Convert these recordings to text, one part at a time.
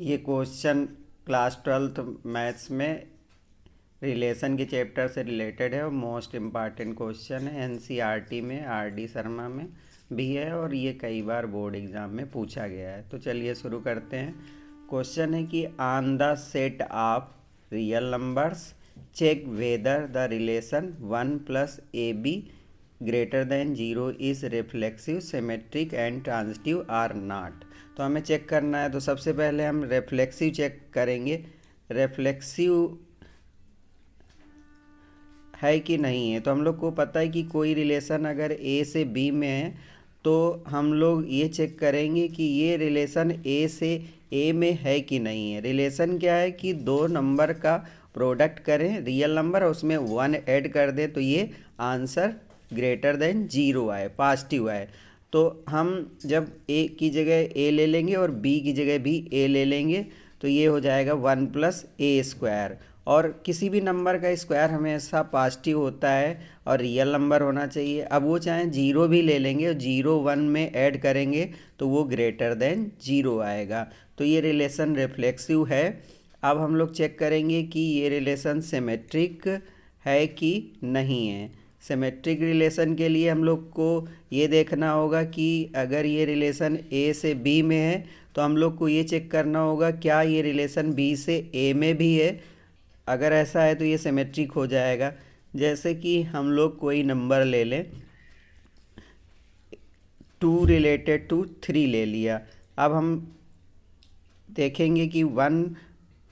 ये question class 12th maths में relation के चैप्टर से रिलेटेड है और मोस्ट इम्पॉर्टेंट क्वेश्चन है। एनसीईआरटी में आरडी शर्मा में भी है और ये कई बार बोर्ड एग्जाम में पूछा गया है। तो चलिए शुरू करते हैं। क्वेश्चन है कि on the set of real numbers check whether the relation 1 + AB greater than 0 is reflexive symmetric and transitive or not. तो हमें चेक करना है। तो सबसे पहले हम रिफ्लेक्सिव चेक करेंगे, रिफ्लेक्सिव है कि नहीं है। तो हम लोग को पता है कि कोई रिलेशन अगर ए से बी में है तो हम लोग ये चेक करेंगे कि ये रिलेशन ए से ए में है कि नहीं है। रिलेशन क्या है कि दो नंबर का प्रोडक्ट करें रियल नंबर और उसमें 1 ऐड कर दें तो ये आंसर ग्रेटर देन 0 आए, पॉजिटिव आए। तो हम जब ए की जगह ए ले लेंगे और बी की जगह भी ए ले लेंगे तो ये हो जाएगा 1 + A²। और किसी भी नंबर का स्क्वायर हमेशा पॉजिटिव होता है और रियल नंबर होना चाहिए। अब वो चाहे 0 भी ले लेंगे और 0 1 में ऐड करेंगे तो वो ग्रेटर देन 0 आएगा। तो ये रिलेशन रिफ्लेक्सिव है। अब हम लोग चेक करेंगे कि ये रिलेशन सिमेट्रिक है कि नहीं है। सिमेट्रिक रिलेशन के लिए हम लोग को ये देखना होगा कि अगर ये रिलेशन ए से बी में है तो हम लोग को ये चेक करना होगा क्या ये रिलेशन बी से ए में भी है। अगर ऐसा है तो ये सिमेट्रिक हो जाएगा। जैसे कि हम लोग कोई नंबर ले लें, 2 रिलेटेड टू 3 ले लिया। अब हम देखेंगे कि 1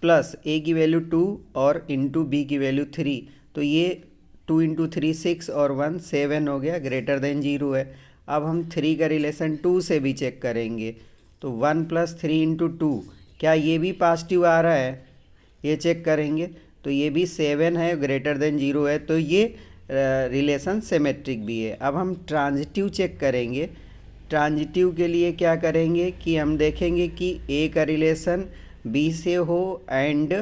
+ A की वैल्यू 2 और इंटू बी की वैल्यू 3, तो ये 2 × 3 6 और 1 7 हो गया, ग्रेटर देन 0 है। अब हम 3 का रिलेशन 2 से भी चेक करेंगे तो 1 + 3 × 2, क्या ये भी पॉजिटिव आ रहा है, ये चेक करेंगे तो ये भी 7 है, ग्रेटर देन 0 है। तो ये रिलेशन सिमेट्रिक भी है। अब हम ट्रांजिटिव चेक करेंगे। ट्रांजिटिव के लिए क्या करेंगे कि हम देखेंगे कि ए का रिलेशन बी से हो एंड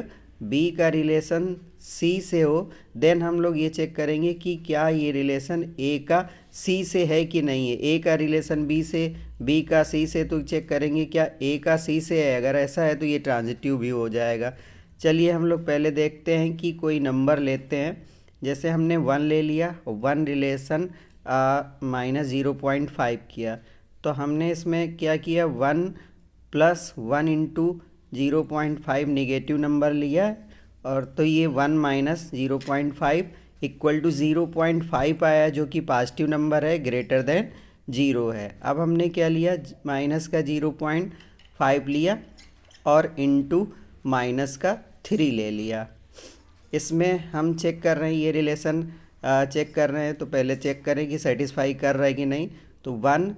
बी का रिलेशन सी से हो। देन हम लोग ये चेक करेंगे कि क्या ये रिलेशन ए का सी से है कि नहीं है। ए का रिलेशन बी से, बी का सी से, तो चेक करेंगे क्या ए का सी से है। अगर ऐसा है तो ये ट्रांजिटिव भी हो जाएगा। चलिए हम लोग पहले देखते हैं कि कोई नंबर लेते हैं। जैसे हमने 1 ले लिया, 1 रिलेशन -0.5 किया। तो हमने इसमें क्या किया, 1 + 1 × 0.5 निगेटिव नंबर लिया और तो ये 1 - 0.5 = 0.5 आया जो कि पॉजिटिव नंबर है, ग्रेटर देन 0 है। अब हमने क्या लिया, माइनस का 0.5 लिया और इंटू माइनस का 3 ले लिया। इसमें हम चेक कर रहे हैं ये रिलेशन चेक कर रहे हैं तो पहले चेक करें कि सेटिस्फाई कर रहा है कि नहीं। तो 1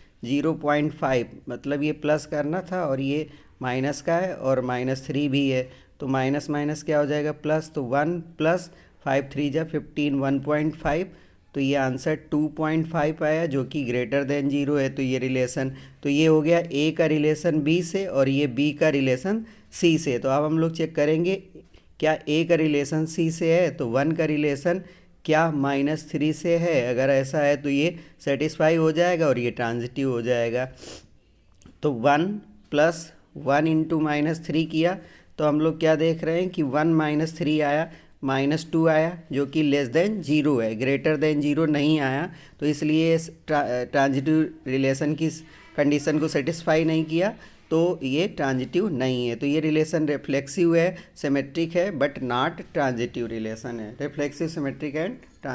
- 0.5 मतलब ये प्लस करना था और ये माइनस का है और -3 भी है तो माइनस माइनस क्या हो जाएगा, प्लस। तो 1 + 5 3 = 15, 1.5। तो ये आंसर 2.5 आया जो कि ग्रेटर देन 0 है। तो ये रिलेशन, तो ये हो गया ए का रिलेशन बी से और ये बी का रिलेशन सी से। तो अब हम लोग चेक करेंगे क्या ए का रिलेशन सी से है तो 1 का रिलेशन क्या -3 से है। अगर ऐसा है तो ये सेटिस्फाई हो जाएगा और ये ट्रांजिटिव हो जाएगा। तो 1 + 1 × -3 किया तो हम लोग क्या देख रहे हैं कि 1 - 3 आया, -2 आया जो कि लेस देन 0 है, ग्रेटर देन 0 नहीं आया। तो इसलिए ट्रांजिटिव रिलेशन की कंडीशन को सेटिस्फाई नहीं किया तो ये ट्रांजिटिव नहीं है। तो ये रिलेशन रिफ्लेक्सिव है, सिमेट्रिक है बट नॉट ट्रांजिटिव रिलेशन है। Reflexive, symmetric and transitive.